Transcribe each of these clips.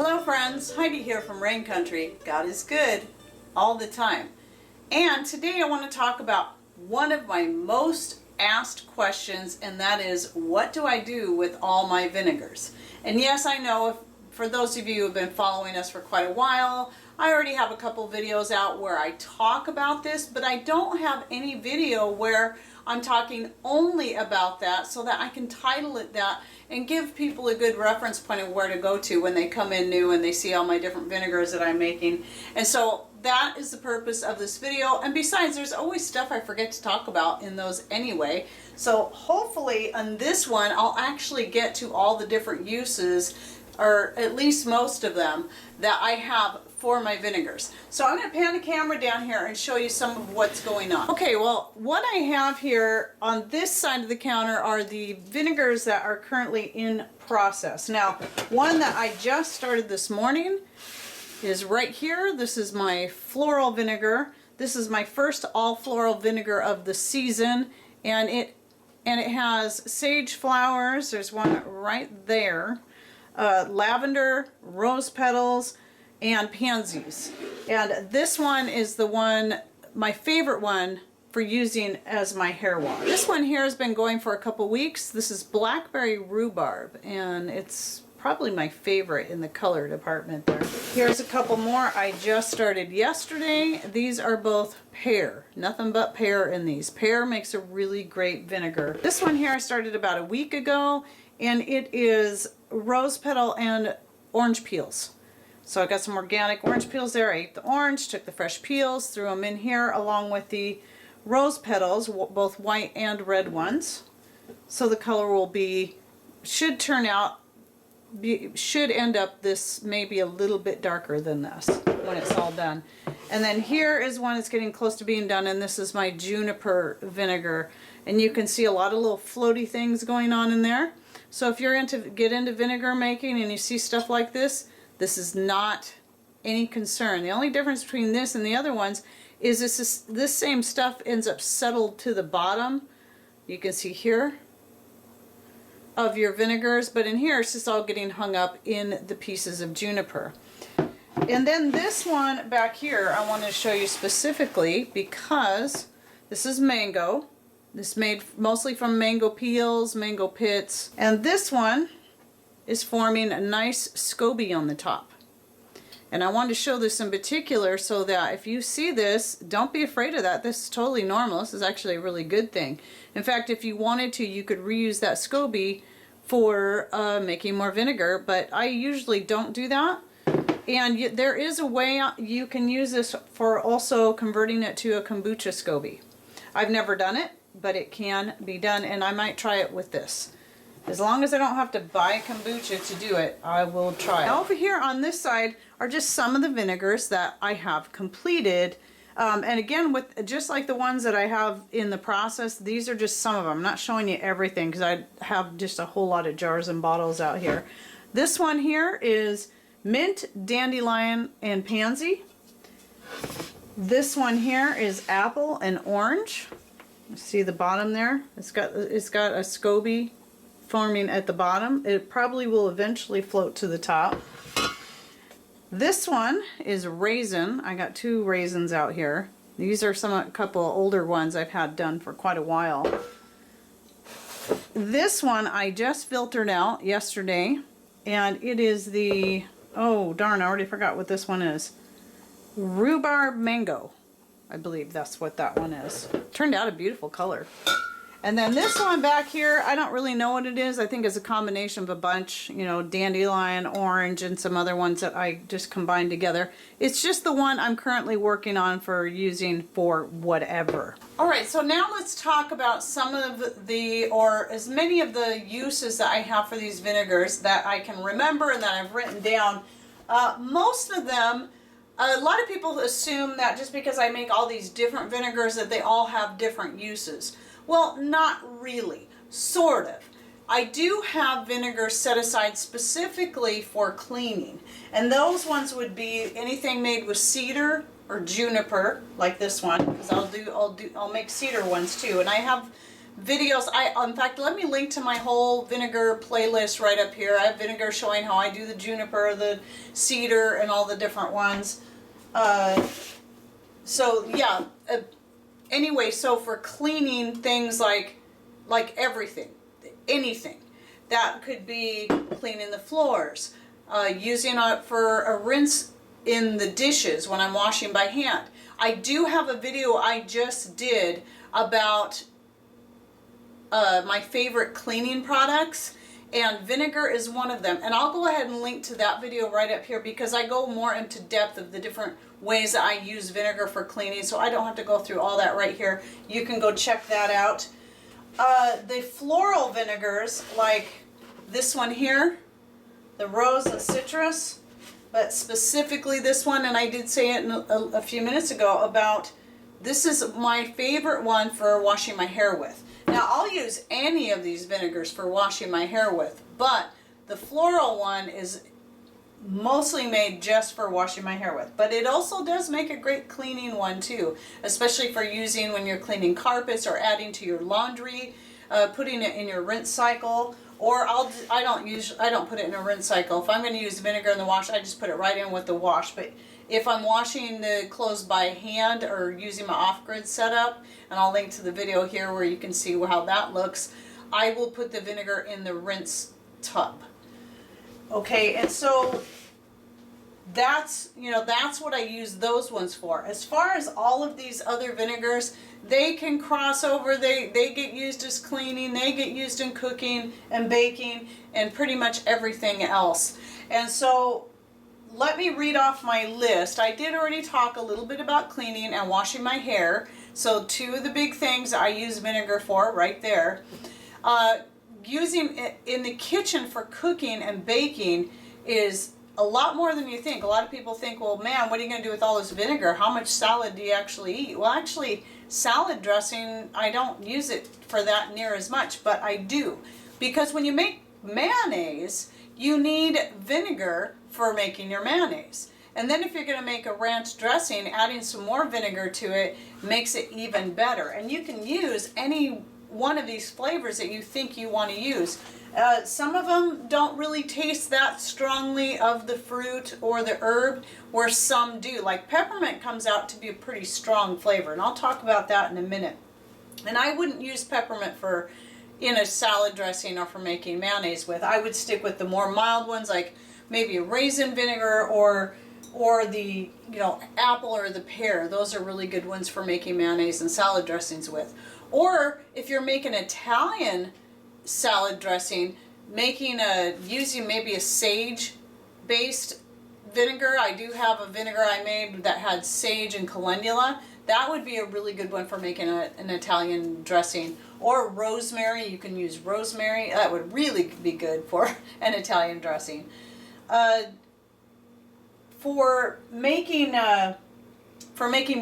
Hello friends, Heidi here from Rain Country. God is good all the time. And today I want to talk about one of my most asked questions, and that is, what do I do with all my vinegars? And yes, I know for those of you who have been following us for quite a while, I already have a couple videos out where I talk about this, but I don't have any video where I'm talking only about that so that I can title it that and give people a good reference point of where to go to when they come in new and they see all my different vinegars that I'm making. And so that is the purpose of this video. And besides, there's always stuff I forget to talk about in those anyway. So hopefully on this one, I'll actually get to all the different uses, or at least most of them, that I have for my vinegars. So I'm going to pan the camera down here and show you some of what's going on. Okay, well, what I have here on this side of the counter are the vinegars that are currently in process. Now, one that I just started this morning is right here. This is my Floral Vinegar. This is my first all floral vinegar of the season, and it has sage flowers. There's one right there. Lavender, rose petals, and pansies. And this one is the one, my favorite one for using as my hair wash. This one here has been going for a couple weeks. This is Blackberry Rhubarb, and it's probably my favorite in the color department there. Here's a couple more I just started yesterday. These are both pear, nothing but pear in these. Pear makes a really great vinegar. This one here I started about a week ago, and it is rose petal and orange peels. So I got some organic orange peels there. I ate the orange, took the fresh peels, threw them in here along with the rose petals, both white and red ones. So the color will be, should end up this maybe a little bit darker than this when it's all done. And then here is one that's getting close to being done, and this is my Juniper Vinegar. And you can see a lot of little floaty things going on in there. So if you're get into vinegar making and you see stuff like this is not any concern. The only difference between this and the other ones is this same stuff ends up settled to the bottom. You can see here of your vinegars, but in here it's just all getting hung up in the pieces of juniper. And then this one back here I want to show you specifically because this is mango. This is made mostly from mango peels, mango pits, and this one is forming a nice SCOBY on the top. And I wanted to show this in particular so that if you see this, don't be afraid of that. This is totally normal. This is actually a really good thing. In fact, if you wanted to, you could reuse that SCOBY for making more vinegar, but I usually don't do that. And there is a way you can use this for also converting it to a kombucha SCOBY. I've never done it, but it can be done, and I might try it with this. As long as I don't have to buy kombucha to do it, I will try it. Now over here on this side are just some of the vinegars that I have completed. And again, with just like the ones that I have in the process, these are just some of them. I'm not showing you everything because I have just a whole lot of jars and bottles out here. This one here is mint, dandelion, and pansy. This one here is apple and orange. See the bottom there? It's got a SCOBY forming at the bottom. It probably will eventually float to the top. This one is raisin. I got two raisins out here. These are a couple of older ones I've had done for quite a while. This one I just filtered out yesterday, and it is the, oh darn, I already forgot what this one is. Rhubarb Mango. I believe that's what that one is. Turned out a beautiful color. And then this one back here, I don't really know what it is. I think it's a combination of a bunch, you know, dandelion, orange, and some other ones that I just combined together. It's just the one I'm currently working on for using for whatever. All right, so now let's talk about some of the, or as many of the uses that I have for these vinegars that I can remember and that I've written down. Most of them, a lot of people assume that just because I make all these different vinegars that they all have different uses. Well, not really, sort of. I do have vinegar set aside specifically for cleaning, and those ones would be anything made with cedar or juniper, like this one, because I'll make cedar ones too. And I have videos. In fact, let me link to my whole vinegar playlist right up here. I have vinegar showing how I do the juniper, the cedar, and all the different ones. So yeah, anyway, so for cleaning things like everything, anything, that could be cleaning the floors, using it for a rinse in the dishes when I'm washing by hand. I do have a video I just did about my favorite cleaning products, and vinegar is one of them, and I'll go ahead and link to that video right up here because I go more into depth of the different ways that I use vinegar for cleaning, so I don't have to go through all that right here. You can go check that out. The floral vinegars, like this one here, the rose and citrus, but specifically this one, and I did say it a few minutes ago about this is my favorite one for washing my hair with. Now, I'll use any of these vinegars for washing my hair with, but the floral one is mostly made just for washing my hair with. But it also does make a great cleaning one too, especially for using when you're cleaning carpets or adding to your laundry, putting it in your rinse cycle. Or I don't put it in a rinse cycle. If I'm going to use vinegar in the wash, I just put it right in with the wash. But if I'm washing the clothes by hand or using my off-grid setup, and I'll link to the video here where you can see how that looks, I will put the vinegar in the rinse tub. Okay, and so that's what I use those ones for. As far as all of these other vinegars, they can cross over. They get used as cleaning, they get used in cooking and baking and pretty much everything else. And so let me read off my list. I did already talk a little bit about cleaning and washing my hair. So two of the big things I use vinegar for right there. Using it in the kitchen for cooking and baking is a lot more than you think. A lot of people think, well, man, what are you going to do with all this vinegar? How much salad do you actually eat? Well, actually, salad dressing, I don't use it for that near as much, but I do. Because when you make mayonnaise, you need vinegar for making your mayonnaise. And then if you're going to make a ranch dressing, adding some more vinegar to it makes it even better. And you can use any one of these flavors that you think you want to use. Some of them don't really taste that strongly of the fruit or the herb, where some do. Like peppermint comes out to be a pretty strong flavor, and I'll talk about that in a minute. And I wouldn't use peppermint in a salad dressing or for making mayonnaise with. I would stick with the more mild ones, like maybe a raisin vinegar or the apple or the pear. Those are really good ones for making mayonnaise and salad dressings with. Or if you're making Italian salad dressing, using maybe a sage based vinegar. I do have a vinegar I made that had sage and calendula. That would be a really good one for making an Italian dressing. Or rosemary, you can use rosemary. That would really be good for an Italian dressing. For making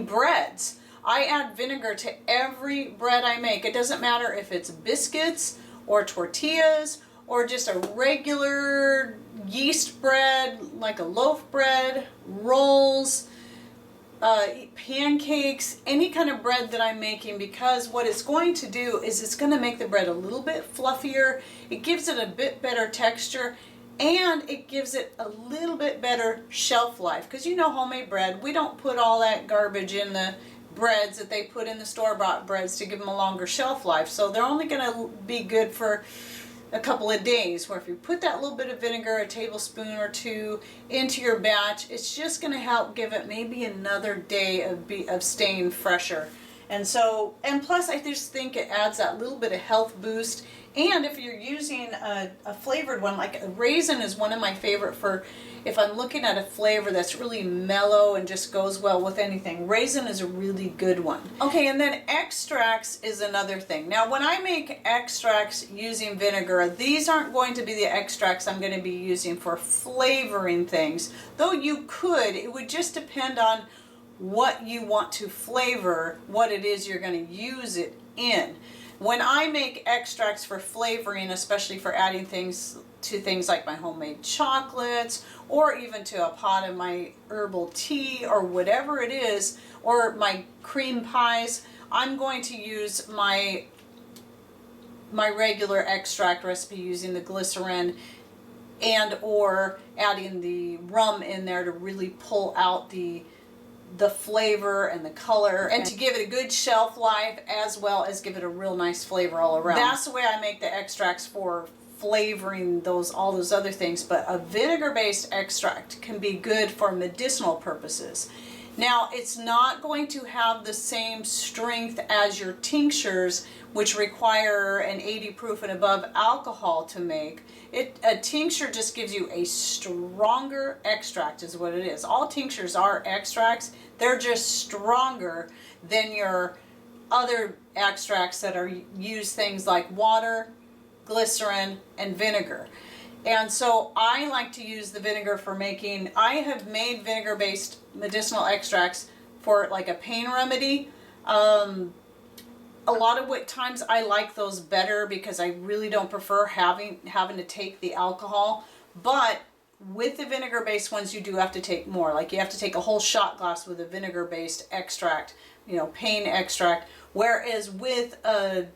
breads, I add vinegar to every bread I make. It doesn't matter if it's biscuits or tortillas or just a regular yeast bread, like a loaf bread, rolls, pancakes, any kind of bread that I'm making, because what it's going to do is it's going to make the bread a little bit fluffier. It gives it a bit better texture, and it gives it a little bit better shelf life. Because homemade bread, we don't put all that garbage in the breads that they put in the store-bought breads to give them a longer shelf life. So they're only going to be good for a couple of days, where if you put that little bit of vinegar, a tablespoon or two, into your batch, it's just going to help give it maybe another day of staying fresher. And plus I just think it adds that little bit of health boost. And if you're using a flavored one, like a raisin is one of my favorite for if I'm looking at a flavor that's really mellow and just goes well with anything. Raisin is a really good one. Okay, and then extracts is another thing. Now, when I make extracts using vinegar, these aren't going to be the extracts I'm going to be using for flavoring things. Though you could, it would just depend on what you want to flavor, what it is you're going to use it in. When I make extracts for flavoring, especially for adding things to things like my homemade chocolates, or even to a pot of my herbal tea or whatever it is, or my cream pies, I'm going to use my my regular extract recipe using the glycerin and or adding the rum in there to really pull out the flavor and the color and to give it a good shelf life as well as give it a real nice flavor all around. That's the way I make the extracts for flavoring all those other things, but a vinegar-based extract can be good for medicinal purposes. Now, it's not going to have the same strength as your tinctures, which require an 80 proof and above alcohol to make. A tincture just gives you a stronger extract is what it is. All tinctures are extracts. They're just stronger than your other extracts that are use things like water, glycerin, and vinegar. And so I like to use the vinegar for making, I have made vinegar-based medicinal extracts for like a pain remedy. A lot of times I like those better because I really don't prefer having to take the alcohol. But with the vinegar-based ones, you do have to take more. Like you have to take a whole shot glass with a vinegar-based extract, pain extract. Whereas with a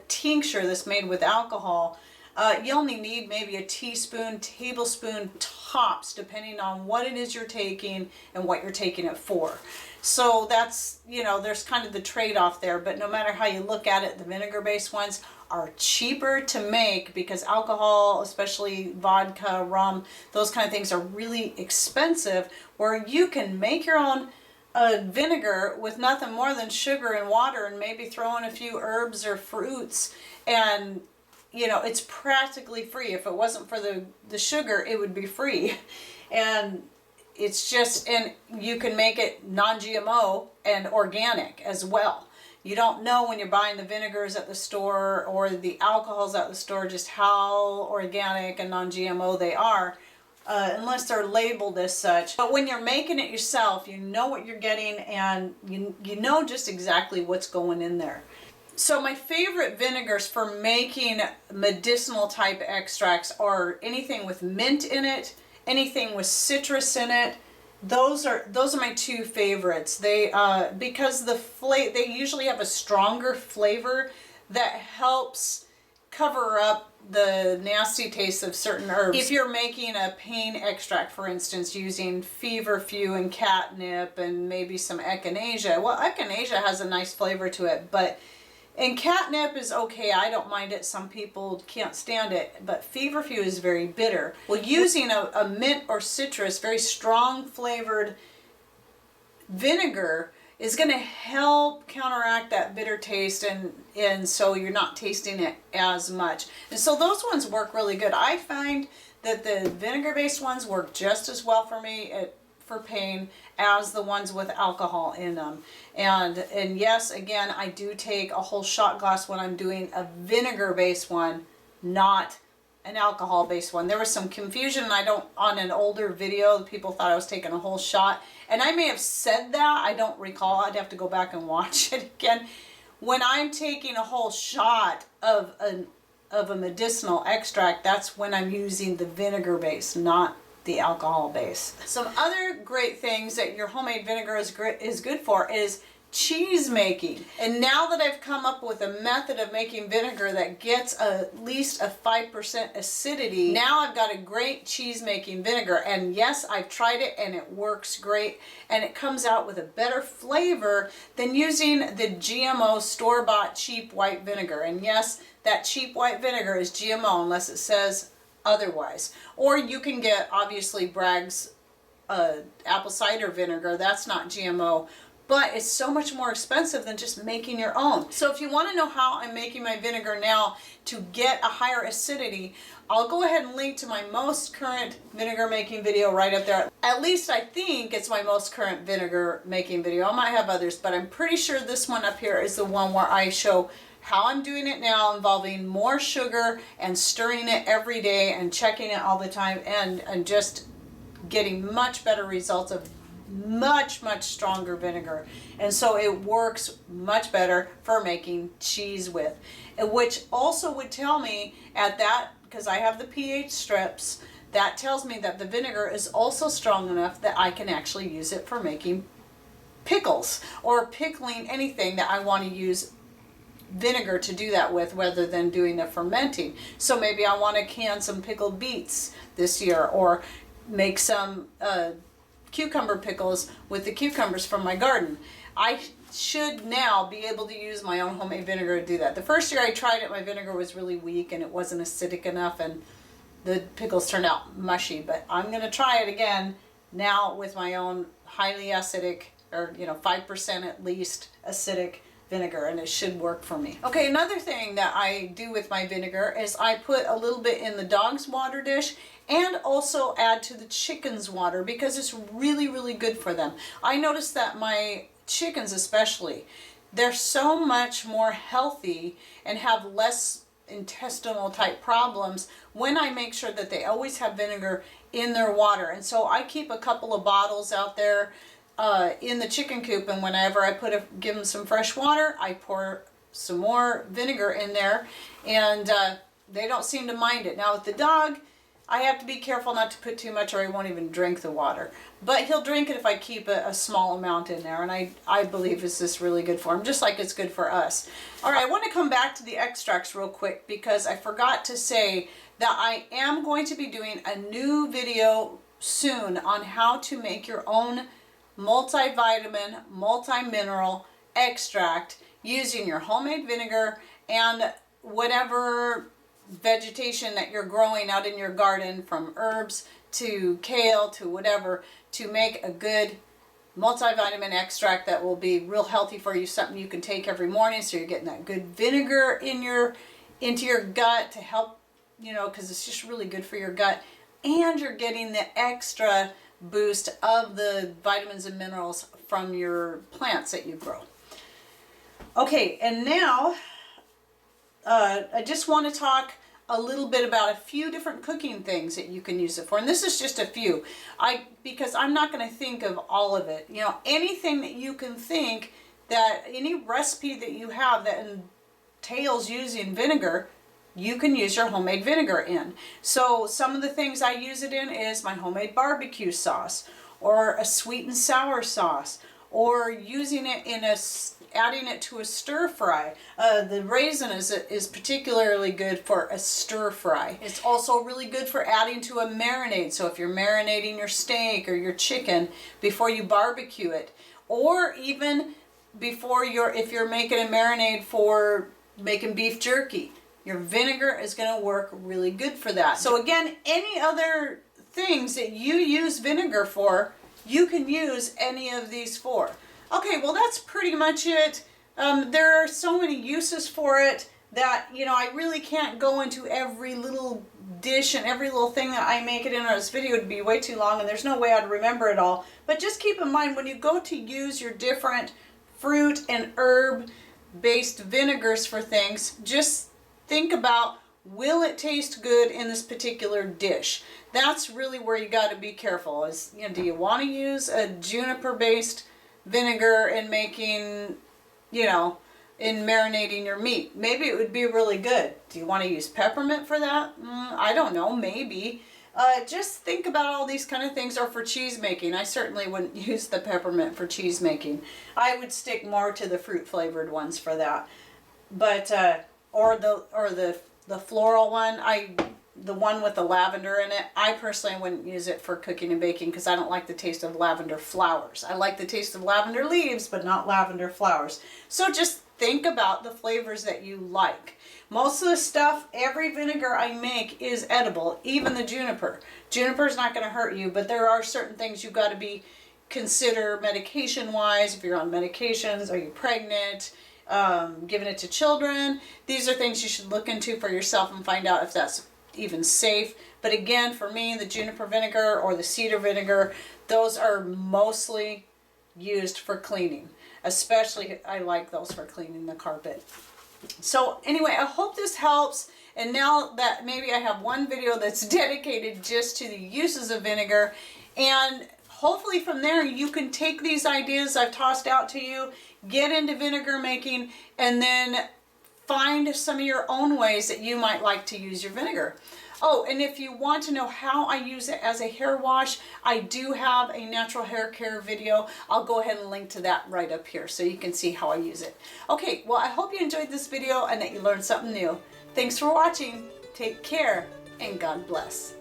tincture that's made with alcohol, you only need maybe a teaspoon, tablespoon tops, depending on what it is you're taking and what you're taking it for. So that's, there's kind of the trade-off there, but no matter how you look at it, the vinegar-based ones are cheaper to make because alcohol, especially vodka, rum, those kind of things are really expensive, where you can make your own vinegar with nothing more than sugar and water and maybe throw in a few herbs or fruits, and it's practically free. If it wasn't for the sugar, it would be free. And it's just, and you can make it non-GMO and organic as well. You don't know when you're buying the vinegars at the store or the alcohols at the store just how organic and non-GMO they are, unless they're labeled as such. But when you're making it yourself, you know what you're getting, and you know just exactly what's going in there. So my favorite vinegars for making medicinal type extracts are anything with mint in it, anything with citrus in it. Those are my two favorites. They because they usually have a stronger flavor that helps cover up the nasty taste of certain herbs. If you're making a pain extract, for instance, using feverfew and catnip and maybe some echinacea, well, echinacea has a nice flavor to it, and catnip is okay. I don't mind it. Some people can't stand it. But feverfew is very bitter. Well, using a mint or citrus, very strong flavored vinegar is going to help counteract that bitter taste, and so you're not tasting it as much. And so those ones work really good. I find that the vinegar-based ones work just as well for me for pain as the ones with alcohol in them. And yes, again, I do take a whole shot glass when I'm doing a vinegar-based one, not an alcohol-based one. There was some confusion, on an older video, people thought I was taking a whole shot, and I may have said that. I don't recall. I'd have to go back and watch it again. When I'm taking a whole shot of a medicinal extract, that's when I'm using the vinegar base, not the alcohol base. Some other great things that your homemade vinegar is good for is cheese making. And now that I've come up with a method of making vinegar that gets at least a 5% acidity, now I've got a great cheese making vinegar. And yes, I've tried it and it works great, and it comes out with a better flavor than using the GMO store-bought cheap white vinegar. And yes, that cheap white vinegar is GMO unless it says otherwise. Or you can get, obviously, Bragg's apple cider vinegar. That's not GMO, but it's so much more expensive than just making your own. So if you want to know how I'm making my vinegar now to get a higher acidity, I'll go ahead and link to my most current vinegar making video right up there. At least I think it's my most current vinegar making video. I might have others, but I'm pretty sure this one up here is the one where I show how I'm doing it now, involving more sugar and stirring it every day and checking it all the time, and just getting much better results of much stronger vinegar. And so it works much better for making cheese with, which also would tell me at that, because I have the pH strips, that tells me that the vinegar is also strong enough that I can actually use it for making pickles or pickling anything that I want to use vinegar to do that with rather than doing the fermenting. So maybe I want to can some pickled beets this year, or make some cucumber pickles with the cucumbers from my garden. I should now be able to use my own homemade vinegar to do that. The first year I tried it, my vinegar was really weak and it wasn't acidic enough, and the pickles turned out mushy. But I'm going to try it again now with my own highly acidic, or 5% at least acidic vinegar, and it should work for me. Okay, another thing that I do with my vinegar is I put a little bit in the dog's water dish and also add to the chicken's water, because it's really, really good for them. I noticed that my chickens especially, they're so much more healthy and have less intestinal type problems when I make sure that they always have vinegar in their water. And so I keep a couple of bottles out there in the chicken coop, and whenever I give them some fresh water, I pour some more vinegar in there, and they don't seem to mind it. Now with the dog, I have to be careful not to put too much, or he won't even drink the water. But he'll drink it if I keep a small amount in there, and I believe it's just really good for him, just like it's good for us. All right, I want to come back to the extracts real quick, because I forgot to say that I am going to be doing a new video soon on how to make your own multivitamin, multi-mineral extract using your homemade vinegar and whatever vegetation that you're growing out in your garden, from herbs to kale to whatever, to make a good multivitamin extract that will be real healthy for you, something you can take every morning, so you're getting that good vinegar into your gut to help, because it's just really good for your gut, and you're getting the extra boost of the vitamins and minerals from your plants that you grow. Okay, and now I just want to talk a little bit about a few different cooking things that you can use it for, and this is just a few. Because I'm not going to think of all of it. Anything that you can think, that any recipe that you have that entails using vinegar, you can use your homemade vinegar in. So some of the things I use it in is my homemade barbecue sauce, or a sweet and sour sauce, or using it in adding it to a stir fry. The raisin is particularly good for a stir fry. It's also really good for adding to a marinade. So if you're marinating your steak or your chicken before you barbecue it, or even if you're making a marinade for making beef jerky, your vinegar is going to work really good for that. So again, any other things that you use vinegar for, you can use any of these for. Okay, well that's pretty much it. There are so many uses for it that, I really can't go into every little dish and every little thing that I make it in, or this video would be way too long and there's no way I'd remember it all. But just keep in mind, when you go to use your different fruit and herb based vinegars for things, just think about, will it taste good in this particular dish? That's really where you got to be careful. Do you want to use a juniper based vinegar in making, in marinating your meat? Maybe it would be really good. Do you want to use peppermint for that? I don't know, maybe. Just think about all these kind of things. Or for cheese making, I certainly wouldn't use the peppermint for cheese making. I would stick more to the fruit flavored ones for that. But or the floral one, the one with the lavender in it, I personally wouldn't use it for cooking and baking, because I don't like the taste of lavender flowers. I like the taste of lavender leaves, but not lavender flowers. So just think about the flavors that you like. Most of the stuff, every vinegar I make is edible, even the juniper. Juniper is not going to hurt you, but there are certain things you've got to consider medication wise. If you're on medications, are you pregnant, giving it to children, these are things you should look into for yourself and find out if that's even safe. But again, for me, the juniper vinegar or the cedar vinegar, those are mostly used for cleaning. Especially, I like those for cleaning the carpet. So anyway, I hope this helps. And now that maybe I have one video that's dedicated just to the uses of vinegar, and hopefully from there you can take these ideas I've tossed out to you, get into vinegar making, and then find some of your own ways that you might like to use your vinegar. Oh, and if you want to know how I use it as a hair wash, I do have a natural hair care video. I'll go ahead and link to that right up here so you can see how I use it. Okay, well, I hope you enjoyed this video and that you learned something new. Thanks for watching. Take care and God bless.